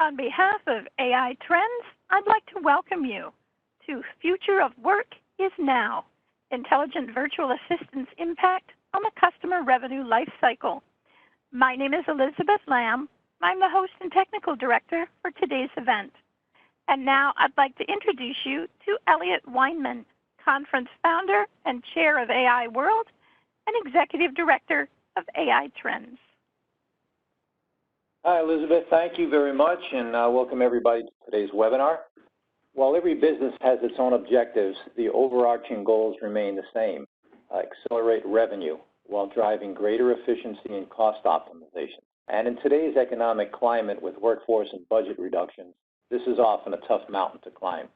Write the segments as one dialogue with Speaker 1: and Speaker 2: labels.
Speaker 1: On behalf of AI Trends, I'd like to welcome you to Future of Work is Now, Intelligent Virtual Assistant's Impact on the Customer Revenue Lifecycle. My name is Elizabeth Lamb. I'm the host and technical director for today's event. And now I'd like to introduce you to Elliot Weinman, conference founder and chair of AI World and executive director of AI Trends.
Speaker 2: Hi, Elizabeth. Thank you very much, and welcome everybody to today's webinar. While every business has its own objectives, the overarching goals remain the same: accelerate revenue while driving greater efficiency and cost optimization. And in today's economic climate with workforce and budget reductions, this is often a tough mountain to climb.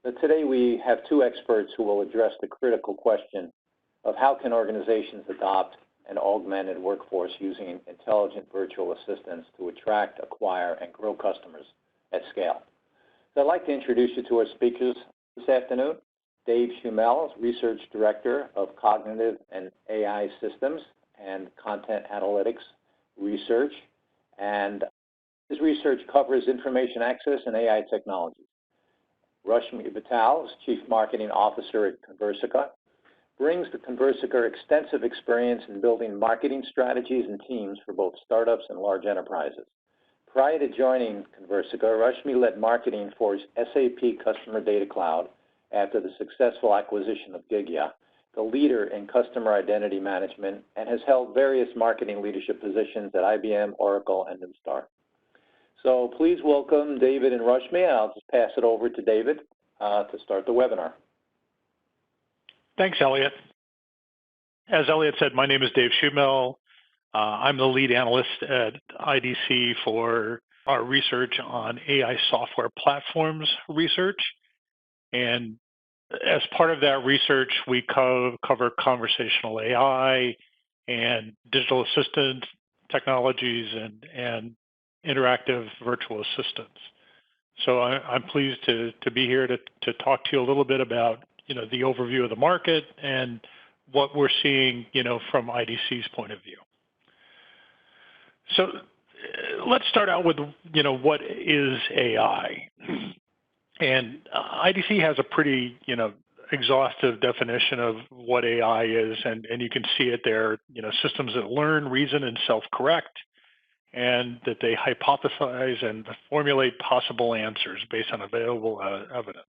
Speaker 2: But today we have two experts who will address the critical question of how can organizations adopt an augmented workforce using intelligent virtual assistants to attract, acquire, and grow customers at scale. So I'd like to introduce you to our speakers this afternoon. Dave Schumel, Research Director of Cognitive and AI Systems and Content Analytics Research, and his research covers information access and AI technologies. Rashmi Vittal, Chief Marketing Officer at Conversica, brings to Conversica extensive experience in building marketing strategies and teams for both startups and large enterprises. Prior to joining Conversica, Rashmi led marketing for SAP Customer Data Cloud after the successful acquisition of Gigya, the leader in customer identity management, and has held various marketing leadership positions at IBM, Oracle, and Neustar. So please welcome David and Rashmi. I'll just pass it over to David to start the webinar.
Speaker 3: Thanks, Elliot. As Elliot said, my name is Dave Schumel. I'm the lead analyst at IDC for our research on AI software platforms research. And as part of that research, we cover conversational AI and digital assistant technologies and interactive virtual assistants. So I'm pleased to be here to talk to you a little bit about the overview of the market and what we're seeing, from IDC's point of view. So let's start out with, what is AI? And IDC has a pretty, exhaustive definition of what AI is, and you can see it there, systems that learn, reason, and self-correct, and that they hypothesize and formulate possible answers based on available evidence.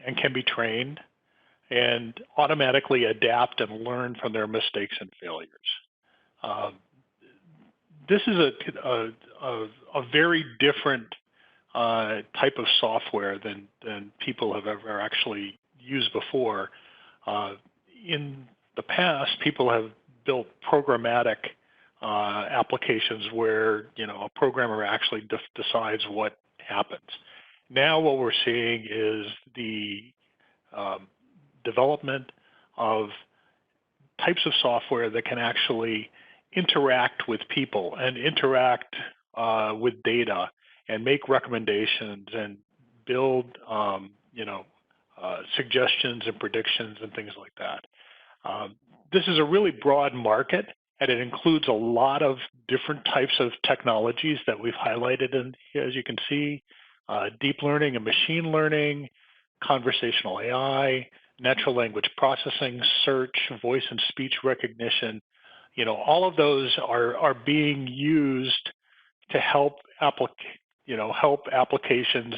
Speaker 3: And can be trained and automatically adapt and learn from their mistakes and failures. This is a very different type of software than people have ever actually used before. In the past, people have built programmatic applications where a programmer actually decides what happens. Now what we're seeing is the development of types of software that can actually interact with people and interact with data and make recommendations and build, suggestions and predictions and things like that. This is a really broad market, and it includes a lot of different types of technologies that we've highlighted, and as you can see, deep learning and machine learning, conversational AI, natural language processing, search, voice and speech recognition. All of those are being used to help applications,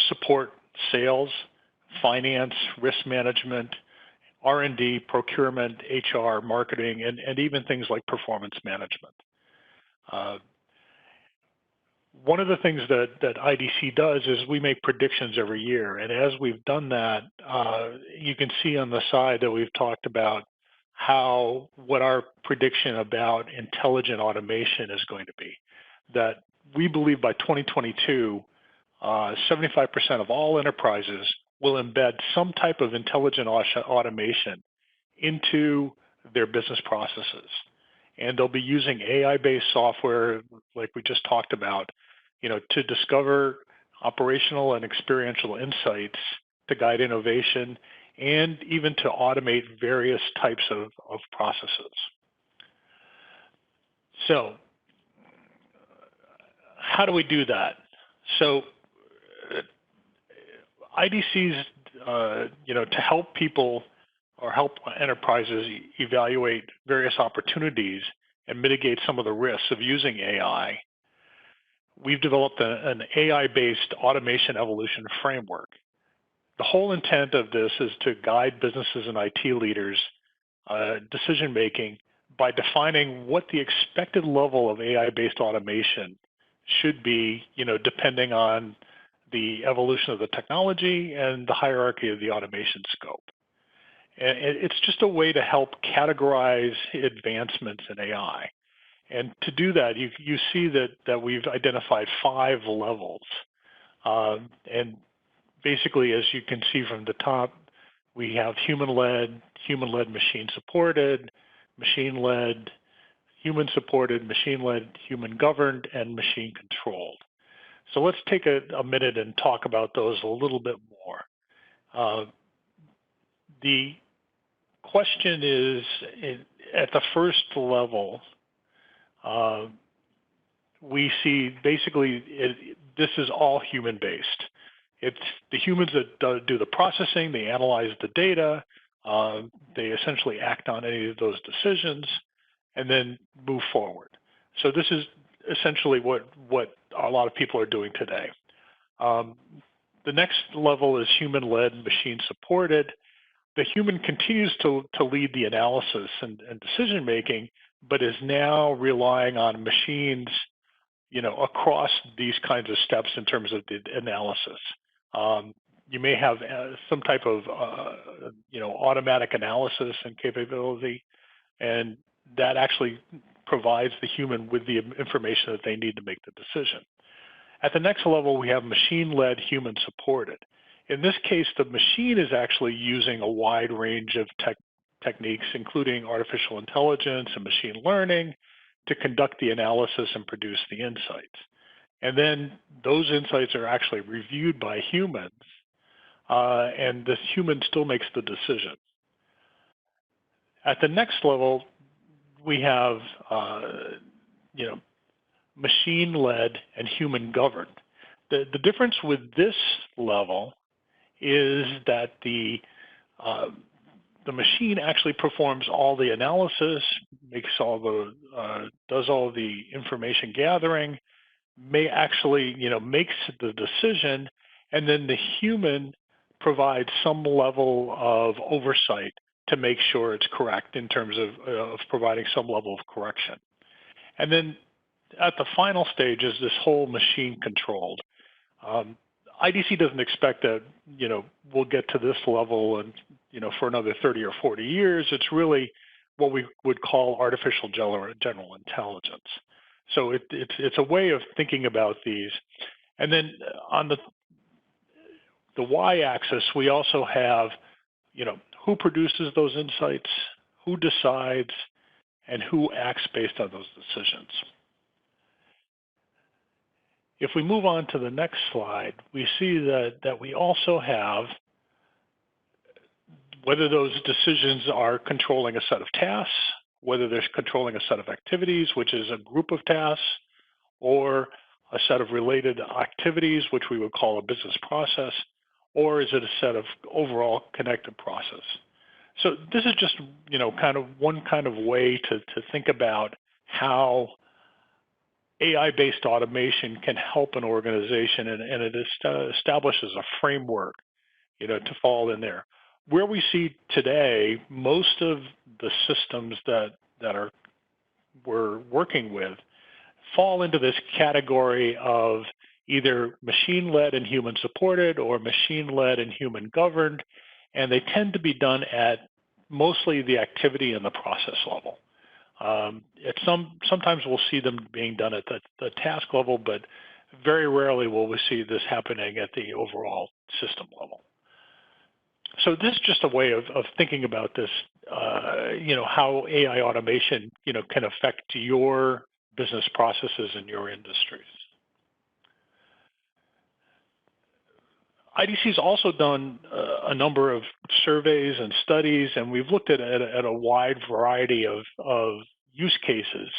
Speaker 3: support sales, finance, risk management, R&D, procurement, HR, marketing, and even things like performance management. One of the things that IDC does is we make predictions every year. And as we've done that, you can see on the side that we've talked about what our prediction about intelligent automation is going to be. That we believe by 2022, 75% of all enterprises will embed some type of intelligent automation into their business processes. And they'll be using AI-based software, like we just talked about, to discover operational and experiential insights to guide innovation and even to automate various types of processes. So how do we do that? So IDCs, to help people or help enterprises evaluate various opportunities and mitigate some of the risks of using AI, we've developed an AI-based automation evolution framework. The whole intent of this is to guide businesses and IT leaders' decision-making by defining what the expected level of AI-based automation should be, depending on the evolution of the technology and the hierarchy of the automation scope. And it's just a way to help categorize advancements in AI. And to do that, you see that we've identified 5 levels. And basically, as you can see from the top, we have human-led, machine-supported, machine-led, human-supported, machine-led, human-governed, and machine-controlled. So let's take a minute and talk about those a little bit more. The question is, at the first level, we see basically this is all human-based. It's the humans that do the processing, they analyze the data, they essentially act on any of those decisions, and then move forward. So this is essentially what a lot of people are doing today. The next level is human-led, machine-supported. The human continues to lead the analysis and decision-making, but is now relying on machines, across these kinds of steps in terms of the analysis. You may have some type of, automatic analysis and capability, and that actually provides the human with the information that they need to make the decision. At the next level, we have machine-led, human-supported. In this case, the machine is actually using a wide range of techniques, including artificial intelligence and machine learning, to conduct the analysis and produce the insights. And then those insights are actually reviewed by humans, and the human still makes the decision. At the next level, we have, machine-led and human-governed. The difference with this level is that the machine actually performs all the analysis, does all the information gathering, makes the decision, and then the human provides some level of oversight to make sure it's correct in terms of providing some level of correction. And then at the final stage is this whole machine controlled. IDC doesn't expect that, we'll get to this level and, for another 30 or 40 years. It's really what we would call artificial general intelligence. So it's a way of thinking about these. And then on the y-axis, we also have, who produces those insights, who decides, and who acts based on those decisions. If we move on to the next slide, we see that we also have whether those decisions are controlling a set of tasks, whether they're controlling a set of activities, which is a group of tasks, or a set of related activities, which we would call a business process, or is it a set of overall connected process? So this is just, kind of one kind of way to think about how AI-based automation can help an organization, and it establishes a framework, to fall in there. Where we see today, most of the systems that we're working with fall into this category of either machine-led and human-supported or machine-led and human-governed, and they tend to be done at mostly the activity and the process level. Sometimes we'll see them being done at the task level, but very rarely will we see this happening at the overall system level. So this is just a way of thinking about this, how AI automation, can affect your business processes in your industries. IDC's also done a number of surveys and studies, and we've looked at a wide variety of use cases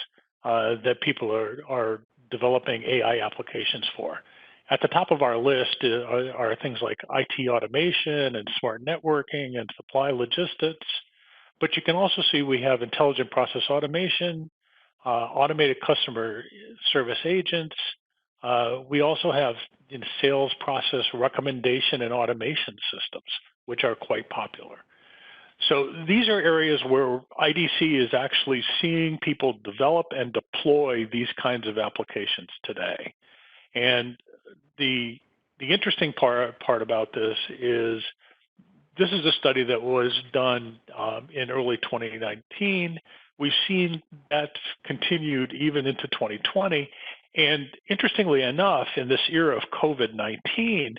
Speaker 3: that people are developing AI applications for. At the top of our list are things like IT automation and smart networking and supply logistics. But you can also see we have intelligent process automation, automated customer service agents. We also have sales process recommendation and automation systems, which are quite popular. So these are areas where IDC is actually seeing people develop and deploy these kinds of applications today. And the interesting part about this is a study that was done in early 2019. We've seen that continued even into 2020. And interestingly enough, in this era of COVID-19,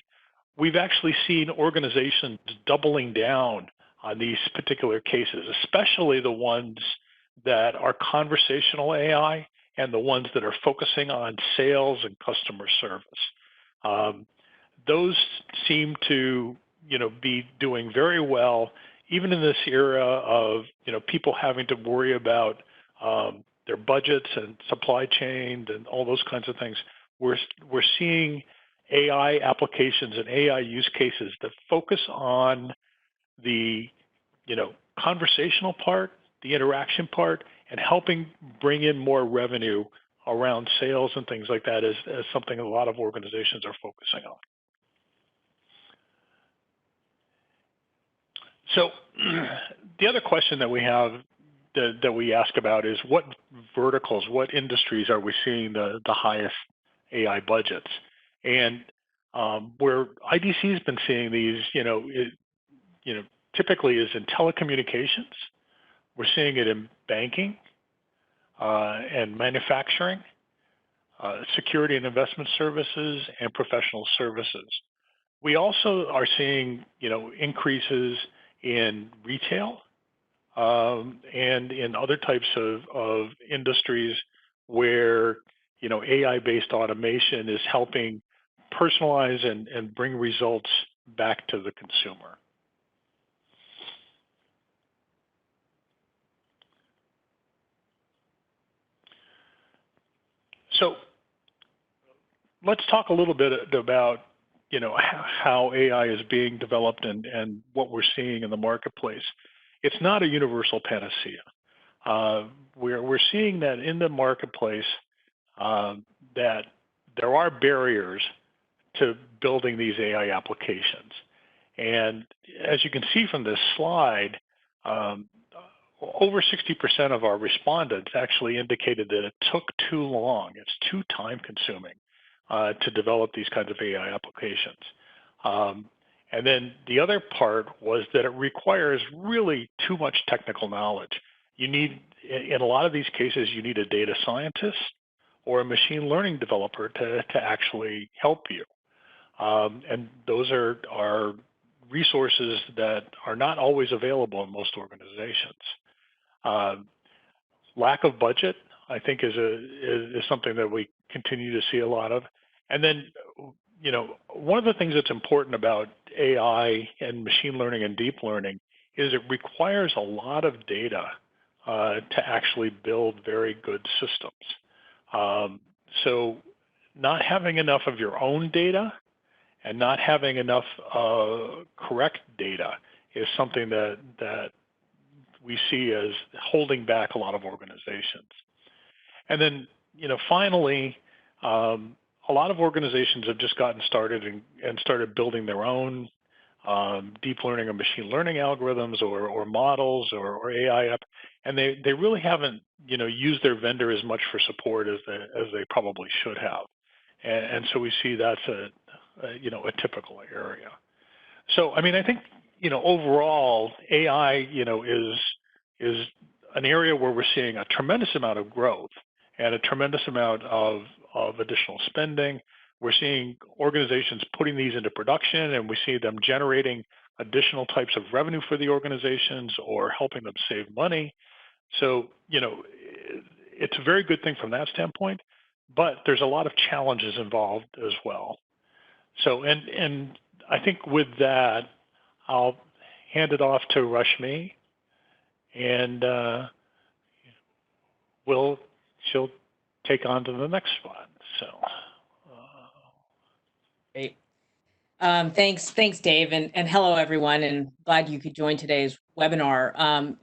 Speaker 3: we've actually seen organizations doubling down on these particular cases, especially the ones that are conversational AI and the ones that are focusing on sales and customer service. Those seem to be doing very well, even in this era of people having to worry about their budgets and supply chain and all those kinds of things. We're seeing AI applications and AI use cases that focus on the conversational part, the interaction part, and helping bring in more revenue around sales and things like that is something a lot of organizations are focusing on. So the other question that we have that we ask about is what verticals, what industries are we seeing the highest AI budgets? And where IDC has been seeing these, typically is in telecommunications. We're seeing it in banking and manufacturing, security and investment services, and professional services. We also are seeing, increases in retail and in other types of industries where, AI-based automation is helping personalize and bring results back to the consumer. So let's talk a little bit about how AI is being developed and what we're seeing in the marketplace. It's not a universal panacea. We're seeing that in the marketplace that there are barriers to building these AI applications. And as you can see from this slide, over 60% of our respondents actually indicated that it took too long. It's too time consuming to develop these kinds of AI applications. And then the other part was that it requires really too much technical knowledge. You need, in a lot of these cases, you need a data scientist or a machine learning developer to actually help you. And those are resources that are not always available in most organizations. Lack of budget, I think, is something that we continue to see a lot of. And then, one of the things that's important about AI and machine learning and deep learning is it requires a lot of data to actually build very good systems. So not having enough of your own data and not having enough correct data is something that we see as holding back a lot of organizations. And then, finally, a lot of organizations have just gotten started and started building their own deep learning or machine learning algorithms or models or AI app, and they really haven't used their vendor as much for support as they probably should have, and so we see that's a typical area. So I mean, I think overall AI is an area where we're seeing a tremendous amount of growth and a tremendous amount of additional spending. We're seeing organizations putting these into production, and we see them generating additional types of revenue for the organizations or helping them save money. So, it's a very good thing from that standpoint, but there's a lot of challenges involved as well. So, and I think with that, I'll hand it off to Rashmi, and she'll take on to the next one. So.
Speaker 4: Great. Thanks, Dave, and hello, everyone, and glad you could join today's webinar.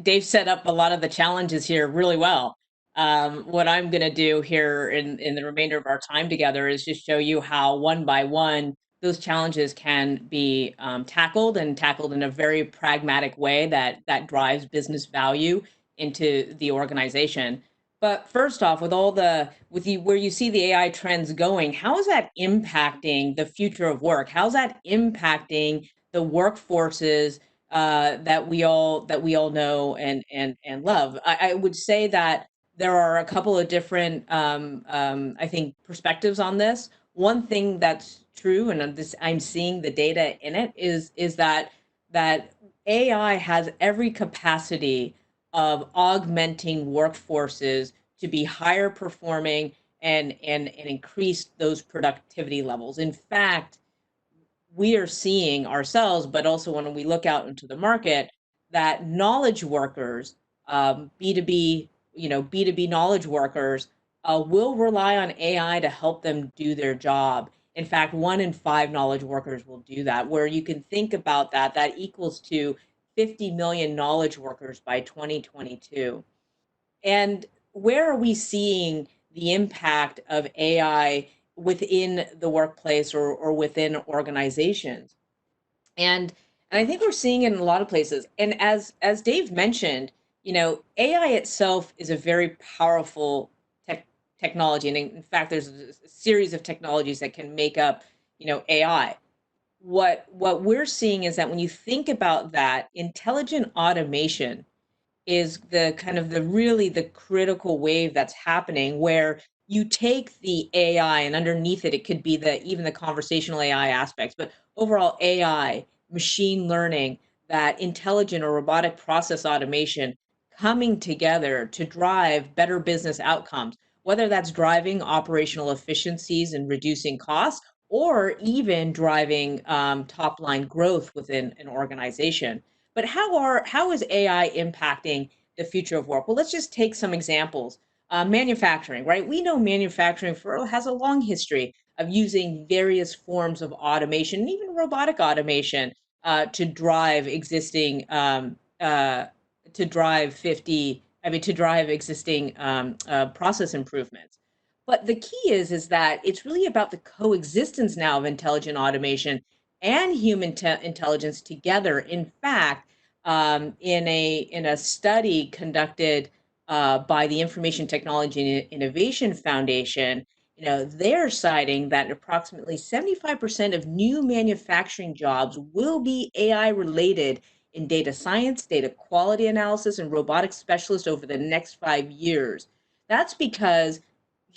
Speaker 4: Dave set up a lot of the challenges here really well. What I'm going to do here in the remainder of our time together is just show you how one by one those challenges can be tackled in a very pragmatic way that drives business value into the organization. But first off, where you see the AI trends going, how is that impacting the future of work? How's that impacting the workforces that we all know and love? I would say that there are a couple of different, I think, perspectives on this. One thing that's true, and I'm seeing the data in it, is that AI has every capacity of augmenting workforces to be higher performing and increase those productivity levels. In fact, we are seeing ourselves, but also when we look out into the market, that knowledge workers, B2B, B2B knowledge workers, will rely on AI to help them do their job. In fact, 1 in 5 knowledge workers will do that. Where you can think about that equals to 50 million knowledge workers by 2022. And where are we seeing the impact of AI within the workplace or within organizations? And I think we're seeing it in a lot of places. And as Dave mentioned, AI itself is a very powerful technology. And in fact, there's a series of technologies that can make up, AI. What we're seeing is that when you think about that, intelligent automation is the critical wave that's happening, where you take the AI and underneath it could be even the conversational AI aspects, but overall AI, machine learning, that intelligent or robotic process automation coming together to drive better business outcomes, whether that's driving operational efficiencies and reducing costs, or even driving top line growth within an organization. But how is AI impacting the future of work? Well, let's just take some examples. Manufacturing, right? We know manufacturing has a long history of using various forms of automation, even robotic automation, to drive existing process improvements. But the key is that it's really about the coexistence now of intelligent automation and human intelligence together. In fact, in a study conducted by the Information Technology and Innovation Foundation, they're citing that approximately 75% of new manufacturing jobs will be AI related in data science, data quality analysis, and robotics specialists over the next 5 years. That's because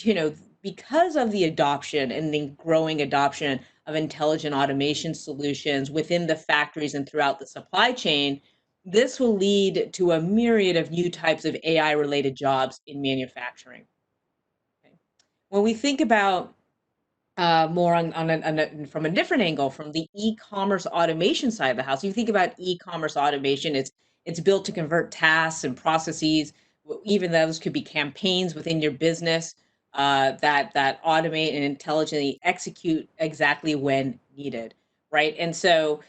Speaker 4: of the adoption and the growing adoption of intelligent automation solutions within the factories and throughout the supply chain, this will lead to a myriad of new types of AI-related jobs in manufacturing. Okay. When we think about more from a different angle, from the e-commerce automation side of the house, you think about e-commerce automation. It's built to convert tasks and processes. Even those could be campaigns within your business that automate and intelligently execute exactly when needed, right? And so,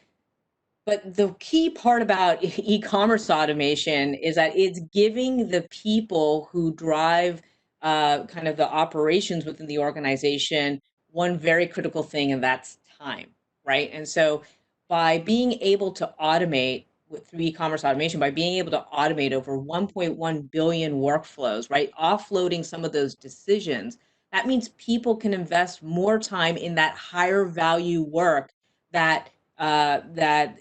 Speaker 4: but the key part about e-commerce automation is that it's giving the people who drive kind of the operations within the organization one very critical thing, and that's time, right? And so by being able to automate through e-commerce automation, by being able to automate over 1.1 billion workflows, right, offloading some of those decisions, that means people can invest more time in that higher value work that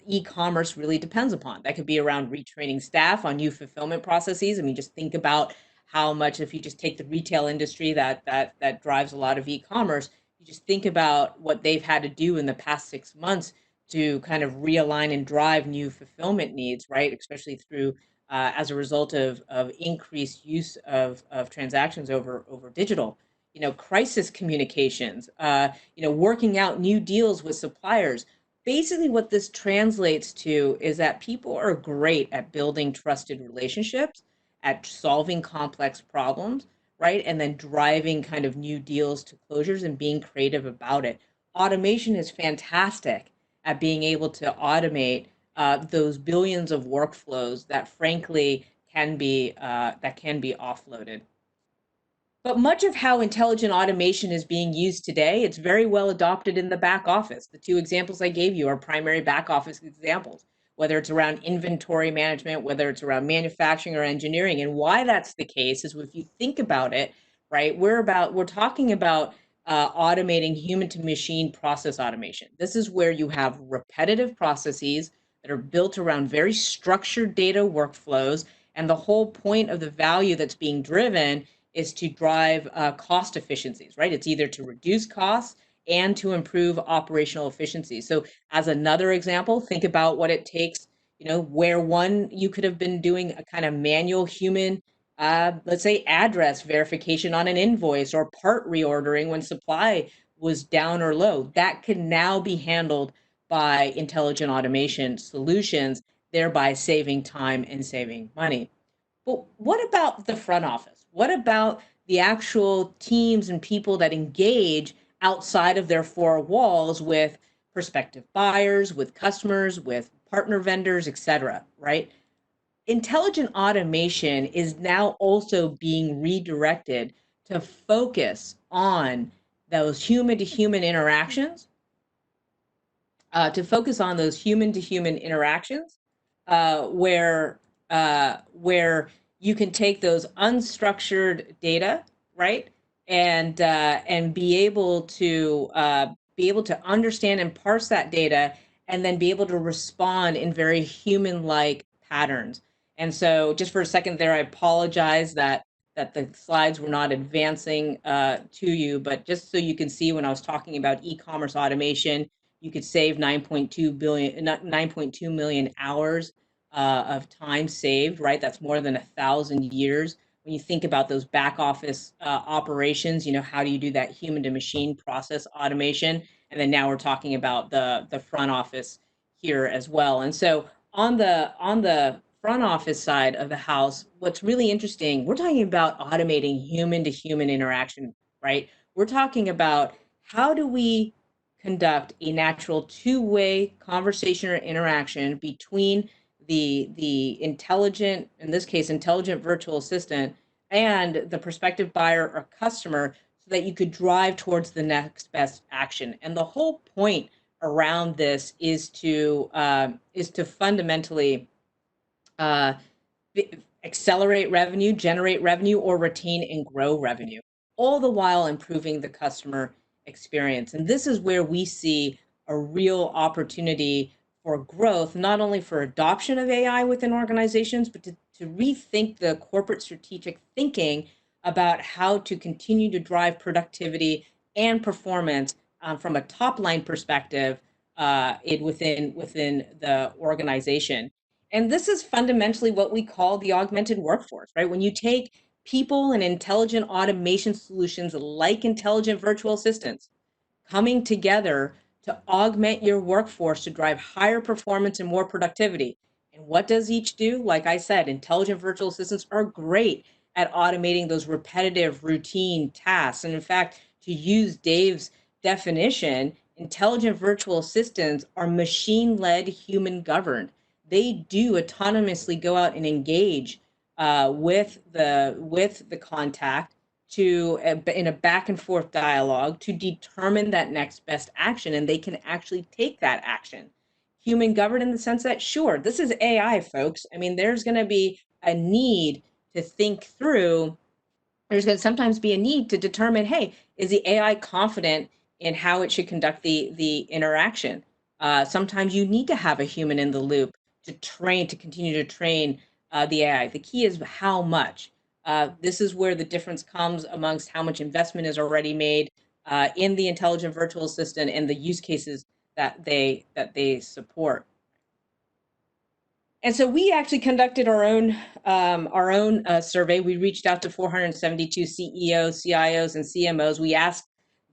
Speaker 4: e-commerce really depends upon. That could be around retraining staff on new fulfillment processes. I mean, just think about how much, if you just take the retail industry that drives a lot of e-commerce, you just think about what they've had to do in the past 6 months to kind of realign and drive new fulfillment needs, right? Especially through as a result of increased use of transactions over digital. Crisis communications, working out new deals with suppliers. Basically, what this translates to is that people are great at building trusted relationships, at solving complex problems, right? And then driving kind of new deals to closures and being creative about it. Automation is fantastic at being able to automate those billions of workflows that frankly can be offloaded. But much of how intelligent automation is being used today, it's very well adopted in the back office. The two examples I gave you are primary back office examples, whether it's around inventory management, whether it's around manufacturing or engineering. And why that's the case is if you think about it, right, we're talking about automating human to machine process automation. This is where you have repetitive processes that are built around very structured data workflows. And the whole point of the value that's being driven is to drive cost efficiencies, right? It's either to reduce costs and to improve operational efficiency. So as another example, think about what it takes, where you could have been doing a kind of manual human, let's say address verification on an invoice or part reordering when supply was down or low. That can now be handled by intelligent automation solutions, thereby saving time and saving money. But what about the front office? What about the actual teams and people that engage outside of their four walls with prospective buyers, with customers, with partner vendors, et cetera, right? Intelligent automation is now also being redirected to focus on those human to human interactions, where you can take those unstructured data, right, and be able to understand and parse that data, and then be able to respond in very human-like patterns. And so, just for a second there, I apologize that the slides were not advancing to you, but just so you can see, when I was talking about e-commerce automation, you could save 9.2 million hours of time saved, right? That's more than 1,000 years. When you think about those back office operations, how do you do that human to machine process automation? And then now we're talking about the front office here as well. And so on the front office side of the house, what's really interesting, we're talking about automating human to human interaction, right? We're talking about how do we conduct a natural two-way conversation or interaction between the intelligent, in this case, intelligent virtual assistant, and the prospective buyer or customer, so that you could drive towards the next best action. And the whole point around this is to fundamentally accelerate revenue, generate revenue, or retain and grow revenue, all the while improving the customer experience. And this is where we see a real opportunity for growth, not only for adoption of AI within organizations, but to rethink the corporate strategic thinking about how to continue to drive productivity and performance from a top line perspective within the organization. And this is fundamentally what we call the augmented workforce, right? When you take people and intelligent automation solutions like intelligent virtual assistants coming together to augment your workforce to drive higher performance and more productivity. And what does each do? Like I said, intelligent virtual assistants are great at automating those repetitive routine tasks. And in fact, to use Dave's definition, intelligent virtual assistants are machine-led, human-governed. They do autonomously go out and engage with the contact in a back and forth dialogue to determine that next best action, and they can actually take that action. Human governed in the sense that, sure, this is AI, folks. I mean, there's going to be a need to think through. There's going to sometimes be a need to determine, hey, is the AI confident in how it should conduct the interaction? Sometimes you need to have a human in the loop to continue to train the AI. The key is how much. This is where the difference comes amongst how much investment is already made in the intelligent virtual assistant and the use cases that they support. And so we actually conducted our own survey. We reached out to 472 CEOs, CIOs, and CMOs. We asked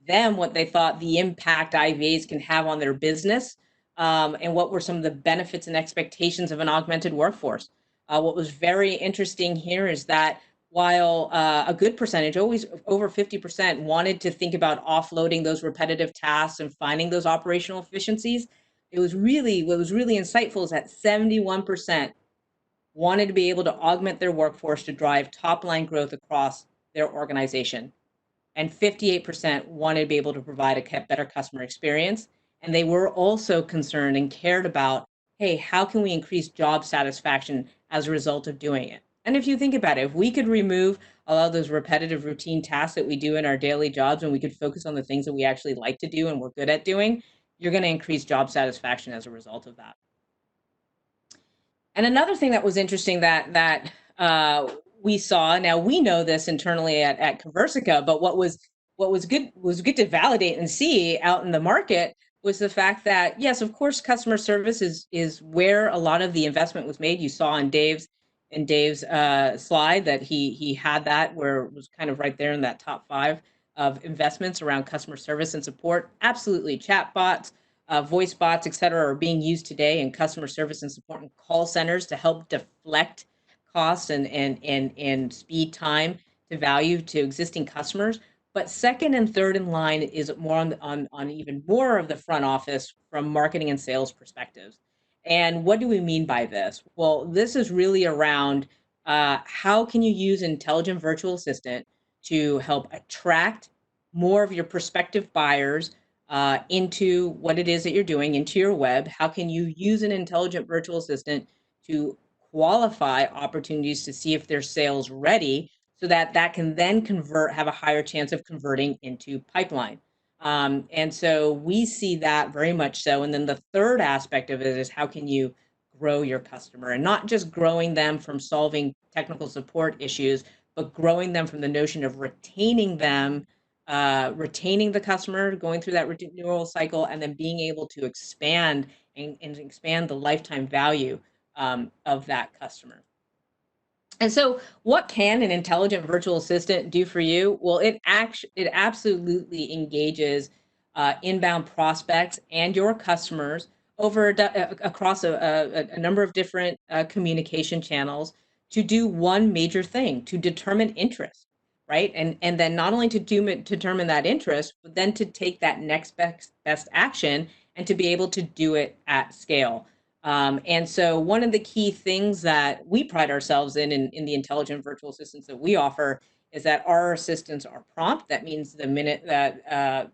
Speaker 4: them what they thought the impact IVAs can have on their business, and what were some of the benefits and expectations of an augmented workforce. What was very interesting here is that while a good percentage, always over 50%, wanted to think about offloading those repetitive tasks and finding those operational efficiencies. What was really insightful is that 71% wanted to be able to augment their workforce to drive top line growth across their organization. And 58% wanted to be able to provide a better customer experience. And they were also concerned and cared about, hey, how can we increase job satisfaction as a result of doing it? And if you think about it, if we could remove a lot of those repetitive routine tasks that we do in our daily jobs and we could focus on the things that we actually like to do and we're good at doing, you're going to increase job satisfaction as a result of that. And another thing that was interesting we saw. Now we know this internally at Conversica, but what was good to validate and see out in the market was the fact that yes, of course, customer service is where a lot of the investment was made. You saw in Dave's slide that he had that where it was kind of right there in that top 5 of investments around customer service and support. Absolutely, chatbots, voice bots, et cetera, are being used today in customer service and support and call centers to help deflect costs and speed time to value to existing customers. But second and third in line is more on even more of the front office from marketing and sales perspectives. And what do we mean by this? Well, this is really around how can you use intelligent virtual assistant to help attract more of your prospective buyers into what it is that you're doing, into your web. How can you use an intelligent virtual assistant to qualify opportunities to see if they're sales ready so that that can then have a higher chance of converting into pipeline. And so we see that very much so. And then the third aspect of it is how can you grow your customer and not just growing them from solving technical support issues, but growing them from the notion of retaining them, retaining the customer, going through that renewal cycle, and then being able to expand and expand the lifetime value of that customer. And so what can an intelligent virtual assistant do for you? Well, it absolutely engages inbound prospects and your customers across a number of different communication channels to do one major thing, to determine interest, right? And then not only to determine that interest, but then to take that next best action and to be able to do it at scale. And so one of the key things that we pride ourselves in the intelligent virtual assistants that we offer is that our assistants are prompt. That means the minute that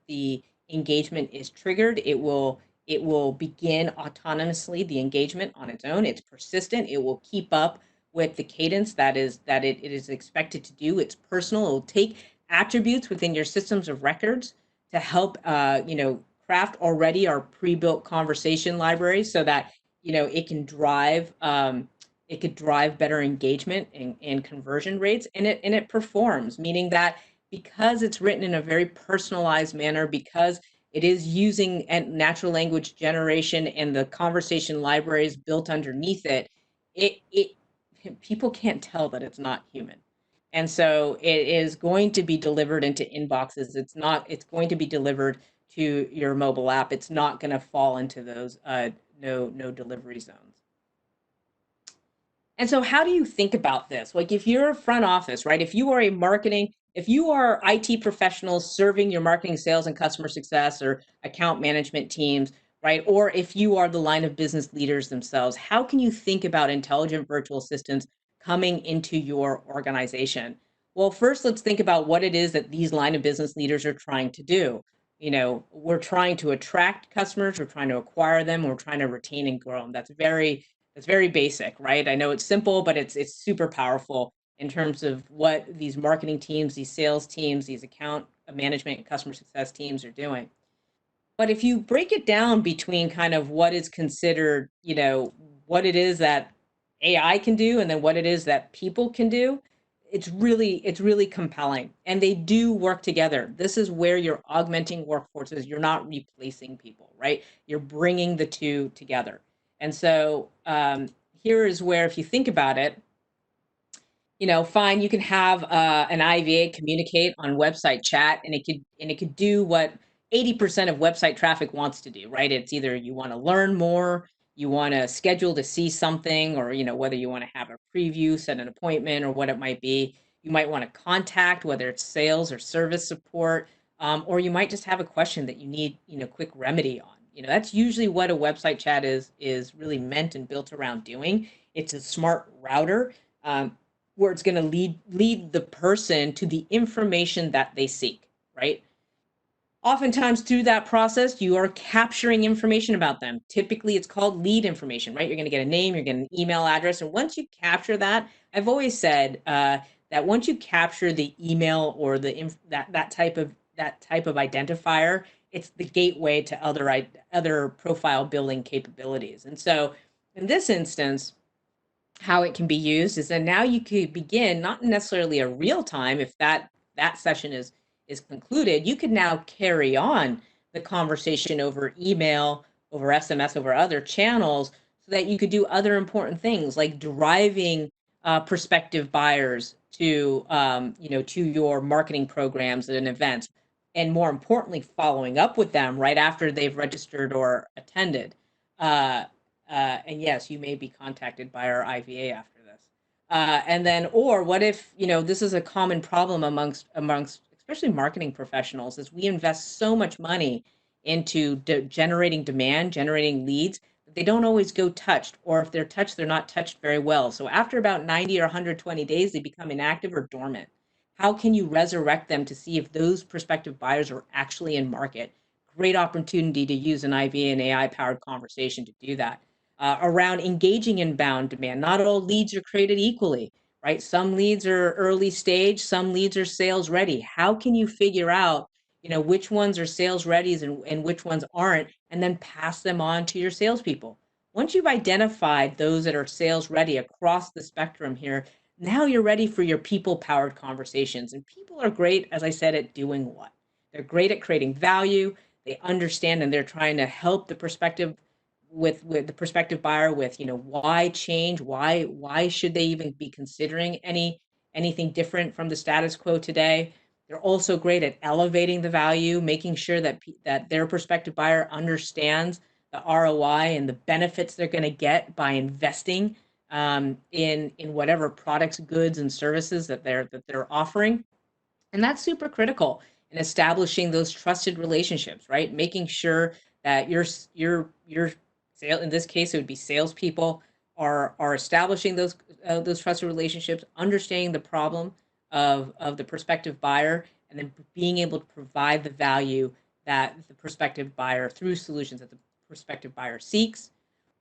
Speaker 4: the engagement is triggered, it will begin autonomously the engagement on its own. It's persistent. It will keep up with the cadence that it is expected to do. It's personal. It will take attributes within your systems of records to help craft already our pre-built conversation library so that it can drive better engagement and conversion rates, and it performs, meaning that because it's written in a very personalized manner, because it is using natural language generation and the conversation libraries built underneath it, it people can't tell that it's not human. And so it is going to be delivered into inboxes. It's going to be delivered to your mobile app. It's not going to fall into those no delivery zones. And so how do you think about this? Like if you're a front office, right? If you are IT professionals serving your marketing, sales, and customer success or account management teams, right? Or if you are the line of business leaders themselves, how can you think about intelligent virtual assistants coming into your organization? Well, first, let's think about what it is that these line of business leaders are trying to do. We're trying to attract customers, we're trying to acquire them, we're trying to retain and grow them. That's very basic, right? I know it's simple, but it's super powerful in terms of what these marketing teams, these sales teams, these account management and customer success teams are doing. But if you break it down between kind of what is considered, what it is that AI can do and then what it is that people can do, it's really compelling. And they do work together. This is where you're augmenting workforces. You're not replacing people, right? You're bringing the two together. And so here is where, if you think about it, fine, you can have an IVA communicate on website chat, and it could do what 80% of website traffic wants to do, right? It's either you want to learn more, you want to schedule to see something, or whether you want to have a preview, set an appointment, or what it might be. You might want to contact, whether it's sales or service support, or you might just have a question that you need quick remedy on. That's usually what a website chat is really meant and built around doing. It's a smart router, where it's going to lead the person to the information that they seek, right? Oftentimes through that process, you are capturing information about them. Typically, it's called lead information, right? You're going to get a name, you're getting an email address, and once you capture that, I've always said that once you capture the email or that type of identifier, it's the gateway to other profile building capabilities. And so, in this instance, how it can be used is that now you could begin not necessarily a real time if that session is concluded. You could now carry on the conversation over email, over SMS, over other channels, so that you could do other important things like driving prospective buyers to to your marketing programs and events, and more importantly, following up with them right after they've registered or attended. Uh, and yes, you may be contacted by our IVA after this. And then, or what if, this is a common problem amongst especially marketing professionals, is we invest so much money into generating demand, generating leads, that they don't always go touched, or if they're touched, they're not touched very well. So after about 90 or 120 days, they become inactive or dormant. How can you resurrect them to see if those prospective buyers are actually in market? Great opportunity to use an IVA and AI powered conversation to do that. Around engaging inbound demand. Not all leads are created equally, right? Some leads are early stage, some leads are sales ready. How can you figure out, which ones are sales ready and which ones aren't, and then pass them on to your salespeople? Once you've identified those that are sales ready across the spectrum here, now you're ready for your people powered conversations. And people are great, as I said, at doing what? They're great at creating value. They understand, and they're trying to help the prospective with the prospective buyer with why change, why should they even be considering anything different from the status quo today. They're also great at elevating the value, making sure that their prospective buyer understands the ROI and the benefits they're going to get by investing in whatever products, goods, and services that they're offering. And that's super critical in establishing those trusted relationships, right? Making sure that your sale, in this case, it would be salespeople, are establishing those trusted relationships, understanding the problem of the prospective buyer, and then being able to provide the value that the prospective buyer, through solutions that the prospective buyer seeks,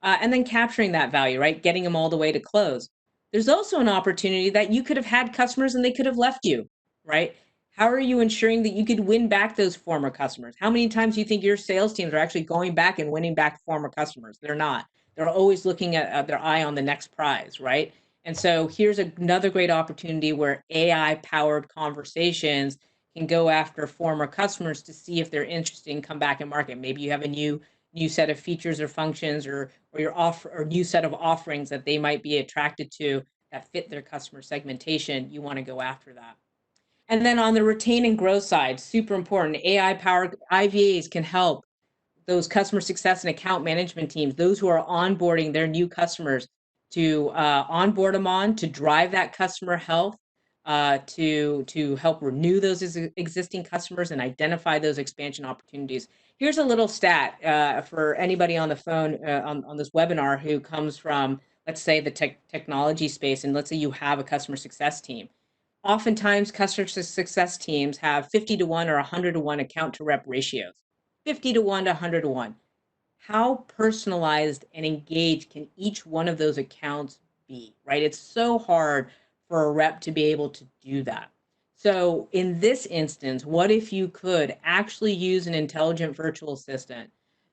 Speaker 4: and then capturing that value, right? Getting them all the way to close. There's also an opportunity that you could have had customers and they could have left you, right? How are you ensuring that you could win back those former customers? How many times do you think your sales teams are actually going back and winning back former customers? They're not. They're always looking at their eye on the next prize, right? And so here's another great opportunity where AI powered conversations can go after former customers to see if they're interested and come back and market. Maybe you have a new set of features or functions, or your offer, or new set of offerings that they might be attracted to that fit their customer segmentation. You want to go after that. And then on the retain and grow side, super important, AI powered IVAs can help those customer success and account management teams, those who are onboarding their new customers, to onboard them on, to drive that customer health, to help renew those existing customers and identify those expansion opportunities. Here's a little stat for anybody on the phone on this webinar who comes from, let's say, the technology space, and let's say you have a customer success team. Oftentimes, customer success teams have 50 to 1 or 100 to 1 account to rep ratios. 50 to 1 to 100 to 1. How personalized and engaged can each one of those accounts be, right? It's so hard for a rep to be able to do that. So in this instance, what if you could actually use an intelligent virtual assistant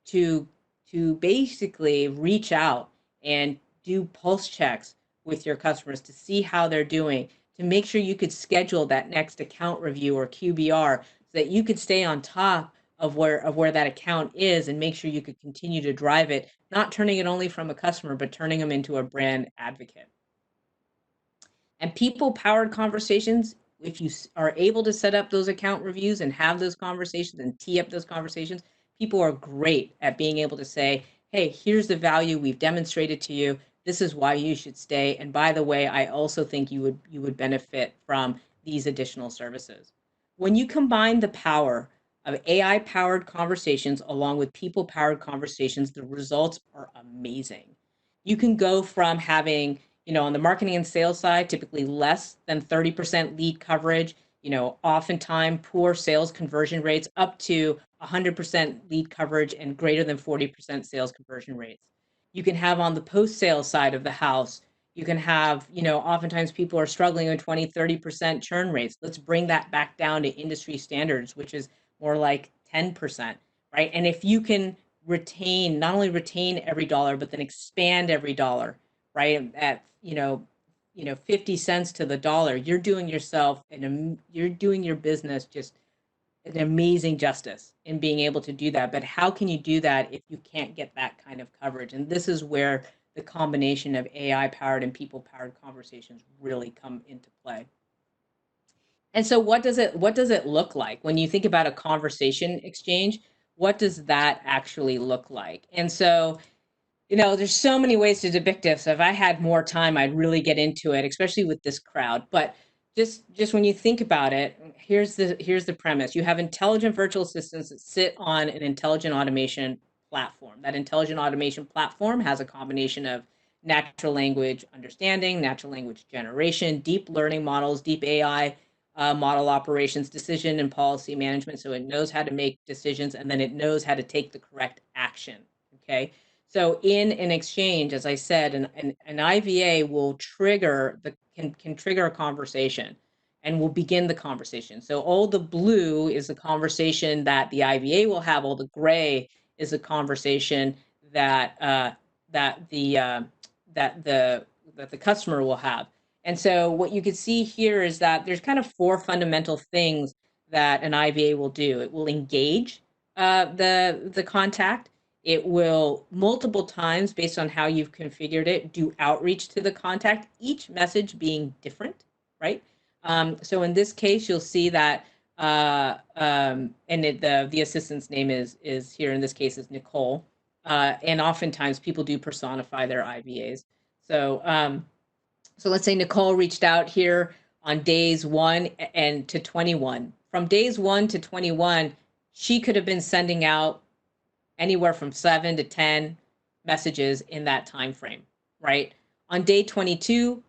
Speaker 4: to basically reach out and do pulse checks with your customers to see how they're doing, to make sure you could schedule that next account review or QBR, so that you could stay on top of where that account is, and make sure you could continue to drive it, not turning it only from a customer, but turning them into a brand advocate. And people powered conversations, if you are able to set up those account reviews and have those conversations and tee up those conversations, people are great at being able to say, hey, here's the value we've demonstrated to you. This is why you should stay. And by the way, I also think you would benefit from these additional services. When you combine the power of AI-powered conversations along with people-powered conversations, the results are amazing. You can go from having, on the marketing and sales side, typically less than 30% lead coverage, oftentimes poor sales conversion rates, up to 100% lead coverage and greater than 40% sales conversion rates. You can have on the post-sale side of the house, you can have, oftentimes people are struggling with 20, 30% churn rates. Let's bring that back down to industry standards, which is more like 10%, right? And if you can not only retain every dollar, but then expand every dollar, right? At, 50 cents to the dollar, you're doing yourself and you're doing your business just an amazing justice in being able to do that. But how can you do that if you can't get that kind of coverage? And this is where the combination of AI powered and people powered conversations really come into play. And so what does it look like when you think about a conversation exchange? What does that actually look like? And so, there's so many ways to depict this. If I had more time, I'd really get into it, especially with this crowd. But just when you think about it, here's the premise. You have intelligent virtual assistants that sit on an intelligent automation platform. That intelligent automation platform has a combination of natural language understanding, natural language generation, deep learning models, deep AI model operations, decision and policy management. So it knows how to make decisions, and then it knows how to take the correct action. Okay. So in an exchange, as I said, an IVA will can trigger a conversation and will begin the conversation. So all the blue is the conversation that the IVA will have. All the gray is a conversation that that the that the customer will have. And so what you can see here is that there's kind of four fundamental things that an IVA will do. It will engage the contact. It will multiple times, based on how you've configured it, do outreach to the contact, each message being different, right? So in this case, you'll see that, the assistant's name is here in this case is Nicole, and oftentimes people do personify their IVAs. So let's say Nicole reached out here on days 1 and to 21. From days 1 to 21, she could have been sending out anywhere from 7 to 10 messages in that time frame, right? On day 22,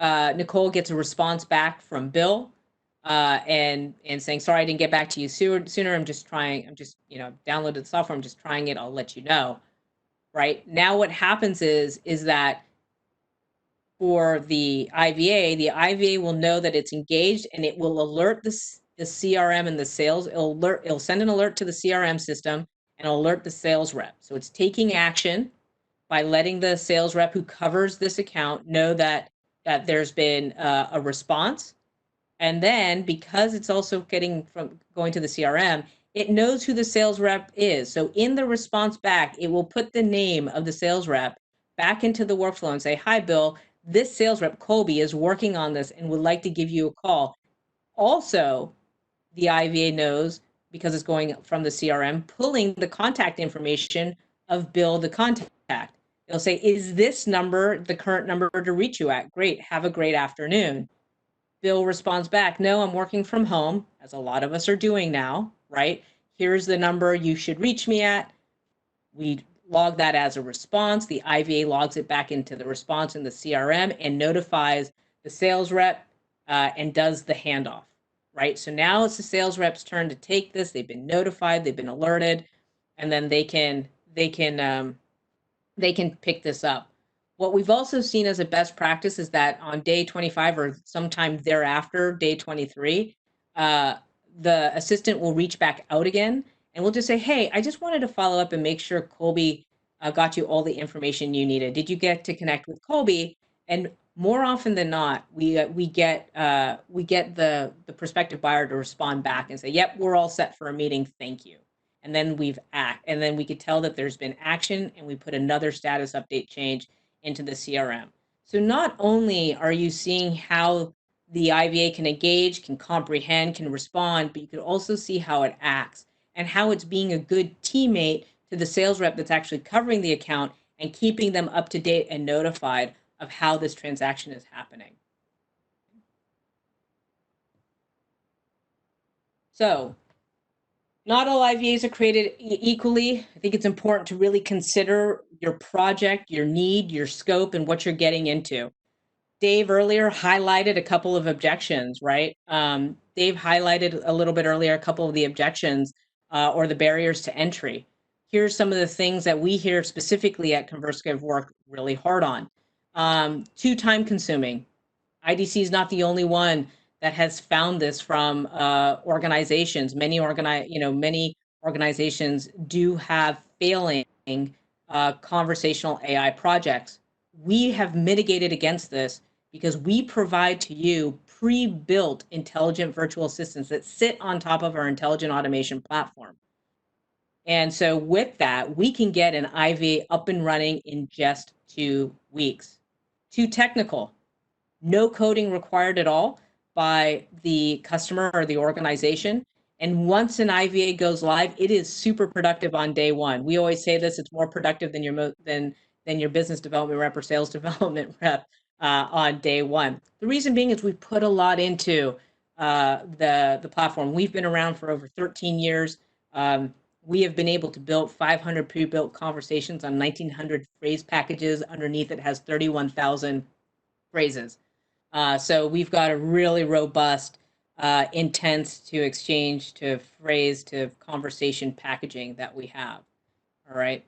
Speaker 4: Nicole gets a response back from Bill, and saying, sorry, I didn't get back to you sooner. I'm just downloaded the software. I'm just trying it. I'll let you know. Right now, what happens is that for the IVA will know that it's engaged, and it will alert the CRM and the sales. It'll send an alert to the CRM system and alert the sales rep. So it's taking action by letting the sales rep who covers this account know that there's been a response. And then, because it's also going to the CRM, it knows who the sales rep is. So in the response back, it will put the name of the sales rep back into the workflow and say, hi, Bill, this sales rep, Colby, is working on this and would like to give you a call. Also, the IVA knows, because it's going from the CRM, pulling the contact information of Bill, the contact. It'll say, is this number the current number to reach you at? Great, have a great afternoon. Bill responds back, no, I'm working from home, as a lot of us are doing now, right? Here's the number you should reach me at. We log that as a response. The IVA logs it back into the response in the CRM and notifies the sales rep and does the handoff, right? So now it's the sales rep's turn to take this. They've been notified, they've been alerted, and then they can pick this up. What we've also seen as a best practice is that on day 25 or sometime thereafter, day 23, the assistant will reach back out again, and we'll just say, hey, I just wanted to follow up and make sure Colby got you all the information you needed. Did you get to connect with Colby? And more often than not, we get the prospective buyer to respond back and say, yep, we're all set for a meeting, thank you. And then we could tell that there's been action, and we put another status update change into the CRM. So not only are you seeing how the IVA can engage, can comprehend, can respond, but you could also see how it acts and how it's being a good teammate to the sales rep that's actually covering the account and keeping them up to date and notified of how this transaction is happening. So, not all IVAs are created equally. I think it's important to really consider your project, your need, your scope, and what you're getting into. Dave earlier highlighted a couple of objections, right? Dave highlighted a little bit earlier a couple of the objections or the barriers to entry. Here's some of the things that we here specifically at Conversica have worked really hard on. Too time consuming. IDC is not the only one that has found this from organizations. Many organizations do have failing conversational AI projects. We have mitigated against this because we provide to you pre-built intelligent virtual assistants that sit on top of our intelligent automation platform. And so with that, we can get an IVA up and running in just 2 weeks. Too technical. No coding required at all by the customer or the organization. And once an IVA goes live, it is super productive on day one. We always say this: it's more productive than your business development rep or sales development rep on day one. The reason being is we put a lot into the platform. We've been around for over 13 years. We have been able to build 500 pre-built conversations on 1,900 phrase packages. Underneath it has 31,000 phrases. So we've got a really robust intents to exchange to phrase to conversation packaging that we have. All right.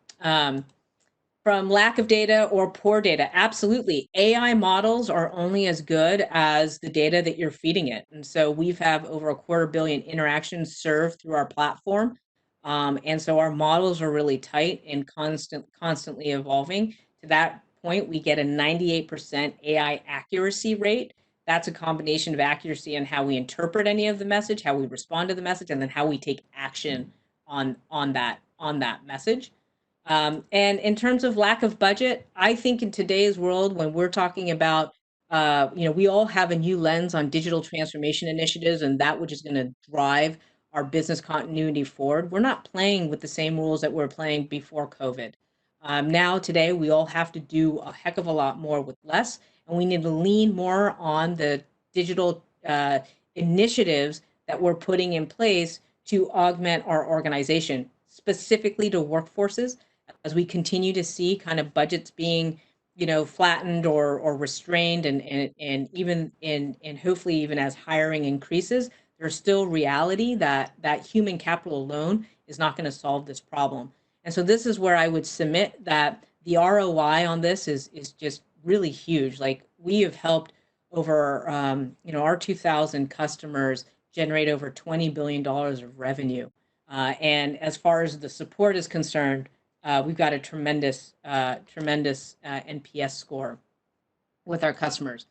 Speaker 4: From lack of data or poor data, absolutely. AI models are only as good as the data that you're feeding it. And so we've have over 250 million interactions served through our platform. And so our models are really tight and constantly evolving. To that point, we get a 98% AI accuracy rate. That's a combination of accuracy and how we interpret any of the message, how we respond to the message, and then how we take action on that message. And in terms of lack of budget, I think in today's world, when we're talking about, we all have a new lens on digital transformation initiatives, and that which is going to drive our business continuity forward. We're not playing with the same rules that we're playing before COVID. Now, today, we all have to do a heck of a lot more with less, and we need to lean more on the digital initiatives that we're putting in place to augment our organization, specifically to workforces, as we continue to see kind of budgets being, flattened or restrained, and even and hopefully even as hiring increases, there's still reality that human capital alone is not going to solve this problem. And so this is where I would submit that the ROI on this is just really huge. Like, we have helped over, our 2,000 customers generate over $20 billion of revenue. And as far as the support is concerned, we've got a tremendous NPS score with our customers.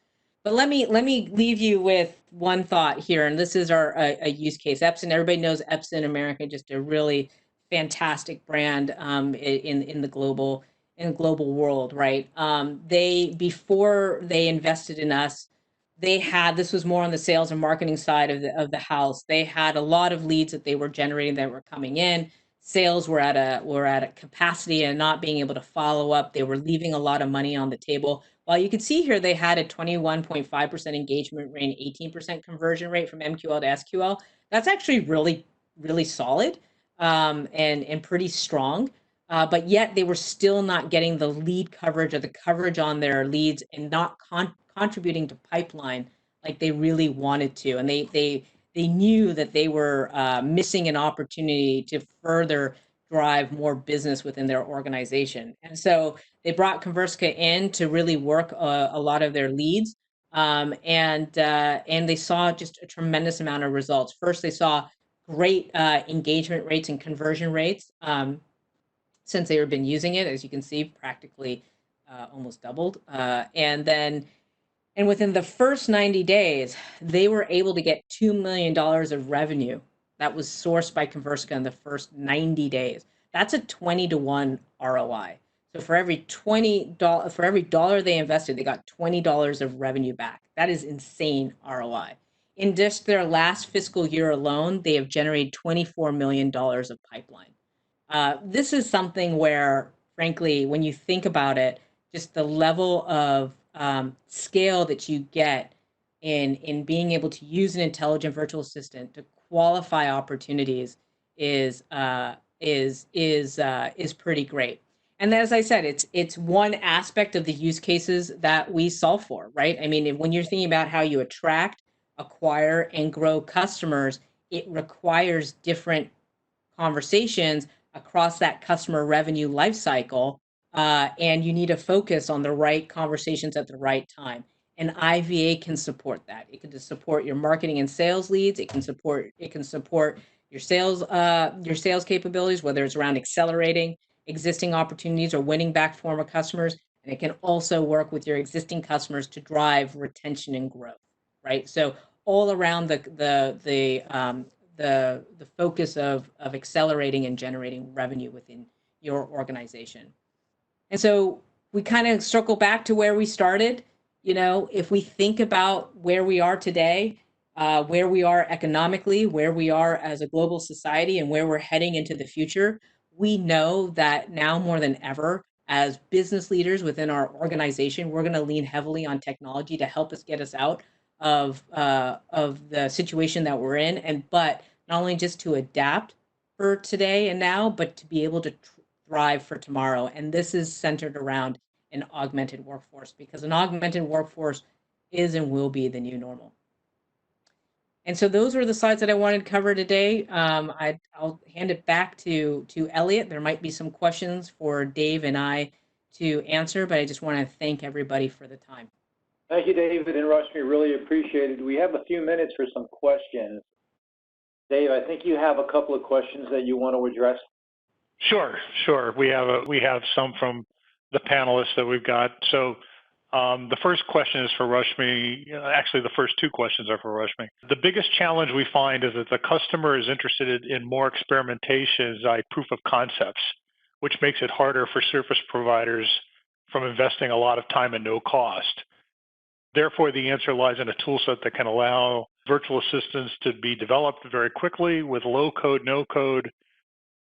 Speaker 4: But let me leave you with one thought here, and this is our a use case. Epson, everybody knows Epson America, just a really fantastic brand in the global world, right? Before they invested in us, this was more on the sales and marketing side of the house. They had a lot of leads that they were generating that were coming in. Sales were at a capacity and not being able to follow up. They were leaving a lot of money on the table. While you can see here, they had a 21.5% engagement rate, 18% conversion rate from MQL to SQL. That's actually really, really solid and pretty strong. But yet they were still not getting the lead coverage or the coverage on their leads and not contributing to pipeline like they really wanted to. And they knew that they were missing an opportunity to further drive more business within their organization. And so they brought Conversica in to really work a lot of their leads. And they saw just a tremendous amount of results. First, they saw great engagement rates and conversion rates since they have been using it. As you can see, practically almost doubled. And within the first 90 days, they were able to get $2 million of revenue that was sourced by Conversica in the first 90 days. That's a 20-to-1 ROI. So for every dollar they invested, they got $20 of revenue back. That is insane ROI. In just their last fiscal year alone, they have generated $24 million of pipeline. This is something where, frankly, when you think about it, just the level of scale that you get in being able to use an intelligent virtual assistant to qualify opportunities is pretty great. And as I said, it's one aspect of the use cases that we solve for, right? I mean, when you're thinking about how you attract, acquire, and grow customers, it requires different conversations across that customer revenue lifecycle, and you need to focus on the right conversations at the right time. And IVA can support that. It can just support your marketing and sales leads. It can support your sales capabilities, whether it's around accelerating existing opportunities or winning back former customers. And it can also work with your existing customers to drive retention and growth, right? So all around the focus of accelerating and generating revenue within your organization. And so we kind of circle back to where we started. You know, if we think about where we are today, where we are economically, where we are as a global society, and where we're heading into the future, we know that now more than ever, as business leaders within our organization, we're going to lean heavily on technology to help us get us out of the situation that we're in, and but not only just to adapt for today and now, but to be able to thrive for tomorrow. And this is centered around an augmented workforce, because an augmented workforce is and will be the new normal. And so those were the slides that I wanted to cover today. I'll hand it back to Elliot. There might be some questions for Dave and I to answer, but I just want to thank everybody for the time.
Speaker 2: Thank you, David and Rashmi. Really appreciate it. We have a few minutes for some questions. Dave, I think you have a couple of questions that you want to address.
Speaker 3: Sure. We have some from the panelists that we've got. So the first question is for Rashmi. Actually, the first two questions are for Rashmi. The biggest challenge we find is that the customer is interested in more experimentation, like proof of concepts, which makes it harder for service providers from investing a lot of time and no cost. Therefore, the answer lies in a tool set that can allow virtual assistants to be developed very quickly with low code, no code,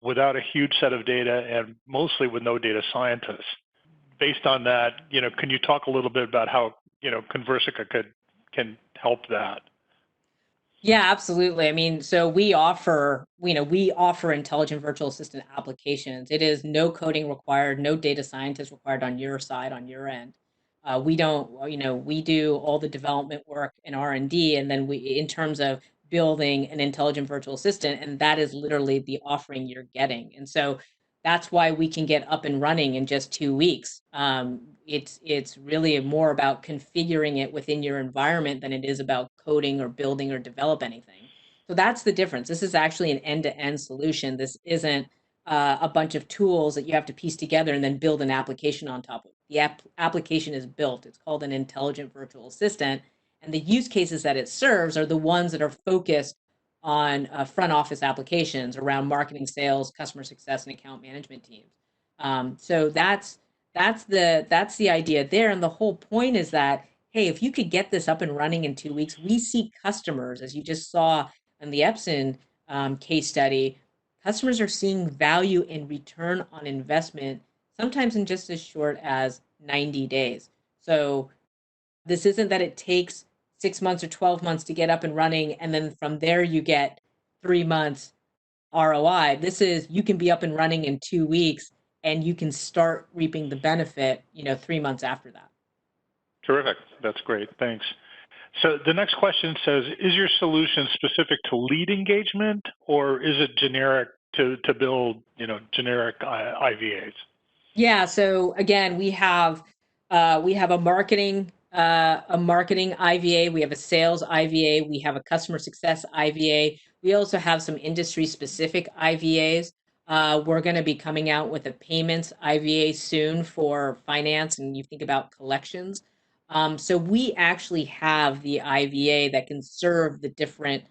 Speaker 3: without a huge set of data, and mostly with no data scientists. Based on that, can you talk a little bit about how, Conversica can help that?
Speaker 4: Yeah, absolutely. I mean, so we offer intelligent virtual assistant applications. It is no coding required, no data scientist required on your side, on your end. We don't, we do all the development work in R&D, and then in terms of building an intelligent virtual assistant, and that is literally the offering you're getting. And so that's why we can get up and running in just 2 weeks. It's really more about configuring it within your environment than it is about coding or building or develop anything. So that's the difference. This is actually an end-to-end solution. This isn't a bunch of tools that you have to piece together and then build an application on top of. The application is built. It's called an intelligent virtual assistant. And the use cases that it serves are the ones that are focused on front office applications around marketing, sales, customer success, and account management teams. So that's the idea there. And the whole point is that, hey, if you could get this up and running in 2 weeks, we see customers, as you just saw in the Epson case study, customers are seeing value in return on investment, sometimes in just as short as 90 days. So this isn't that it takes 6 months or 12 months to get up and running, and then from there you get 3 months ROI. This is, you can be up and running in 2 weeks, and you can start reaping the benefit, 3 months after that.
Speaker 3: Terrific. That's great. Thanks. So the next question says, is your solution specific to lead engagement, or is it generic to build, generic IVAs?
Speaker 4: Yeah. So again, we have a marketing IVA, we have a sales IVA, we have a customer success IVA. We also have some industry specific IVAs. We're going to be coming out with a payments IVA soon for finance, and you think about collections. So we actually have the IVA that can serve the different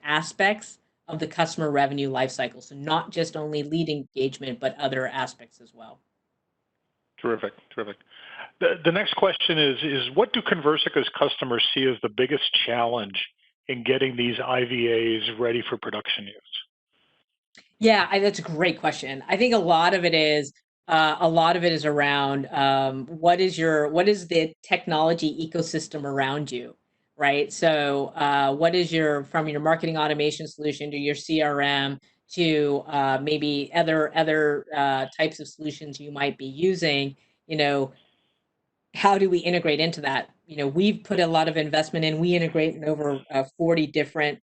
Speaker 4: aspects of the customer revenue lifecycle. So not just only lead engagement, but other aspects as well.
Speaker 3: Terrific. The next question is what do Conversica's customers see as the biggest challenge in getting these IVAs ready for production use?
Speaker 4: Yeah, that's a great question. I think a lot of it is around what is the technology ecosystem around you, right? So what is from your marketing automation solution to your CRM to maybe other types of solutions you might be using, you know, how do we integrate into that? We've put a lot of investment in. We integrate in over 40 different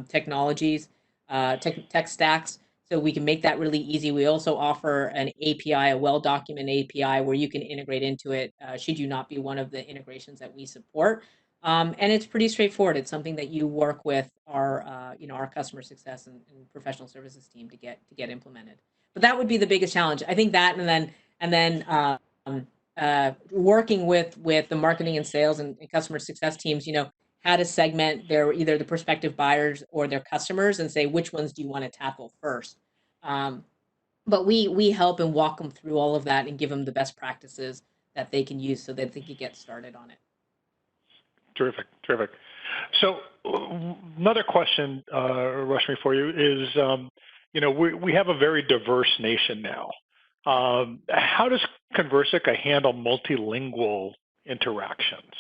Speaker 4: technologies, tech stacks, so we can make that really easy. We also offer an API, a well-documented API, where you can integrate into it should you not be one of the integrations that we support. And it's pretty straightforward. It's something that you work with our customer success and professional services team to get implemented. But that would be the biggest challenge. I think that, and then working with the marketing and sales and customer success teams, how to segment either the prospective buyers or their customers and say which ones do you want to tackle first. Um, but we help and walk them through all of that and give them the best practices that they can use so that they can get started on it.
Speaker 3: Terrific, terrific. So another question, Rashmi, for you is, we have a very diverse nation now. How does Conversica handle multilingual interactions?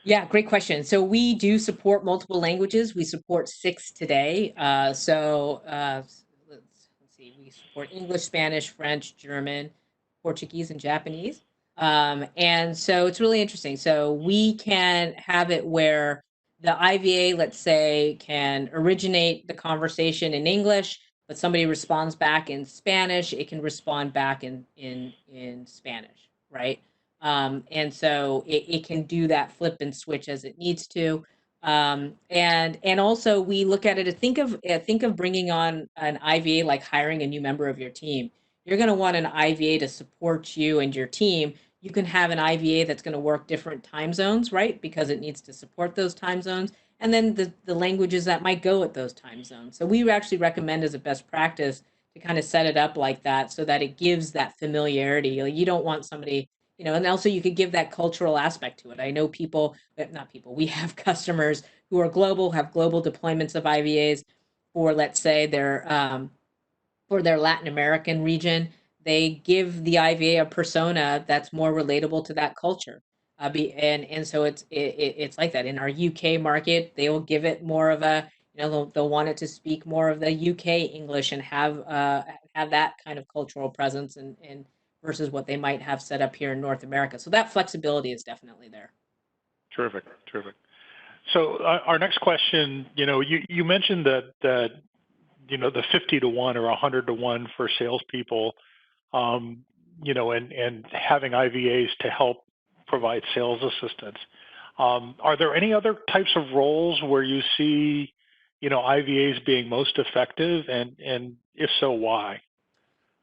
Speaker 4: Yeah, great question. So we do support multiple languages. We support 6 today. Let's see. We support English, Spanish, French, German, Portuguese, and Japanese. And so it's really interesting. So we can have it where the IVA, let's say, can originate the conversation in English, but somebody responds back in Spanish. It can respond back in Spanish, right? And so it can do that flip and switch as it needs to. And also we look at it to think of bringing on an IVA like hiring a new member of your team. You're going to want an IVA to support you and your team. You can have an IVA that's going to work different time zones, right? Because it needs to support those time zones. And then the languages that might go with those time zones. So we actually recommend as a best practice to kind of set it up like that so that it gives that familiarity. Like you don't want somebody, and also you could give that cultural aspect to it. I know not people, we have customers who are global, have global deployments of IVAs for, let's say, for their Latin American region. They give the IVA a persona that's more relatable to that culture. And so it's like that in our UK market. They will give it more of a, they'll want it to speak more of the UK English and have that kind of cultural presence and versus what they might have set up here in North America. So that flexibility is definitely there.
Speaker 3: Terrific, terrific. So our next question, you mentioned that the 50 to 1 or 100 to 1 for salespeople, and having IVAs to help provide sales assistance. Are there any other types of roles where you see, IVAs being most effective, and if so, why?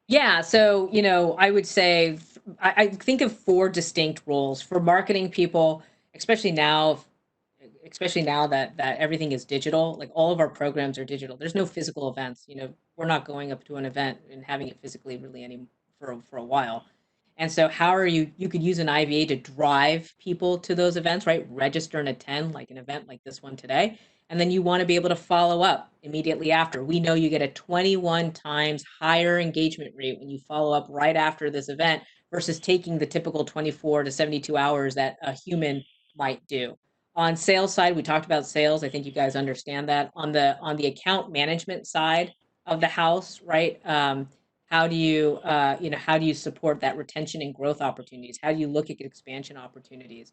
Speaker 4: Yeah, so I would say I think of 4 distinct roles for marketing people, especially now, that everything is digital. Like all of our programs are digital. There's no physical events. We're not going up to an event and having it physically really for a while. And so how are you could use an IVA to drive people to those events, right? Register and attend like an event like this one today. And then you want to be able to follow up immediately after. We know you get a 21 times higher engagement rate when you follow up right after this event versus taking the typical 24 to 72 hours that a human might do. On sales side, we talked about sales. I think you guys understand that. On the account management side of the house, right? How do you support that retention and growth opportunities? How do you look at expansion opportunities?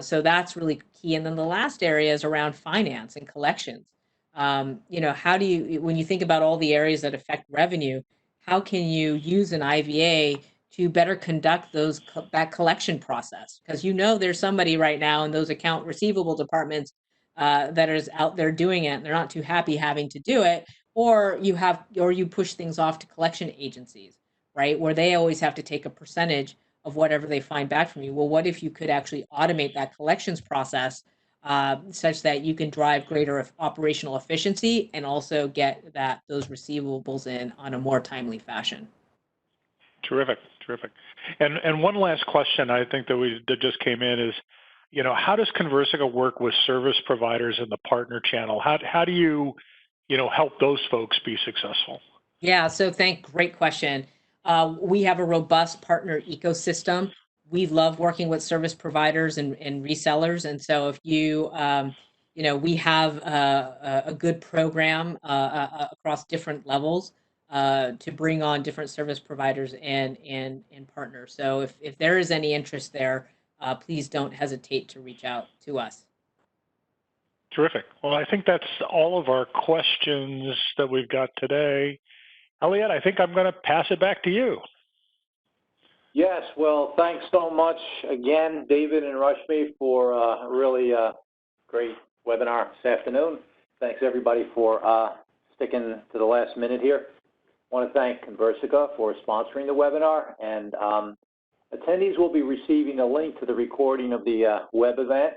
Speaker 4: So that's really key. And then the last area is around finance and collections. How do you, when you think about all the areas that affect revenue, how can you use an IVA to better conduct that collection process? Because there's somebody right now in those account receivable departments that is out there doing it, and they're not too happy having to do it, or you push things off to collection agencies, right, where they always have to take a percentage of whatever they find back from you. Well, what if you could actually automate that collections process such that you can drive greater operational efficiency and also get those receivables in on a more timely fashion?
Speaker 3: Terrific, terrific. And one last question I think that just came in is, how does Conversica work with service providers in the partner channel? How do you, help those folks be successful?
Speaker 4: Yeah, so great question. We have a robust partner ecosystem. We love working with service providers and resellers. And so if you, we have a good program across different levels to bring on different service providers and partners. So if there is any interest there, please don't hesitate to reach out to us.
Speaker 3: Terrific. Well, I think that's all of our questions that we've got today. Elliot, I think I'm going to pass it back to you.
Speaker 2: Yes, well, thanks so much again, David and Rashmi, for a really great webinar this afternoon. Thanks, everybody, for sticking to the last minute here. I want to thank Conversica for sponsoring the webinar, and attendees will be receiving a link to the recording of the web event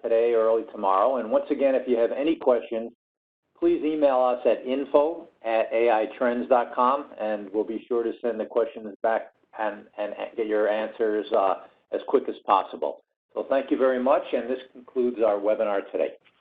Speaker 2: today or early tomorrow. And once again, if you have any questions, please email us at info@aitrends.com, and we'll be sure to send the questions back and get your answers as quick as possible. So thank you very much, and this concludes our webinar today.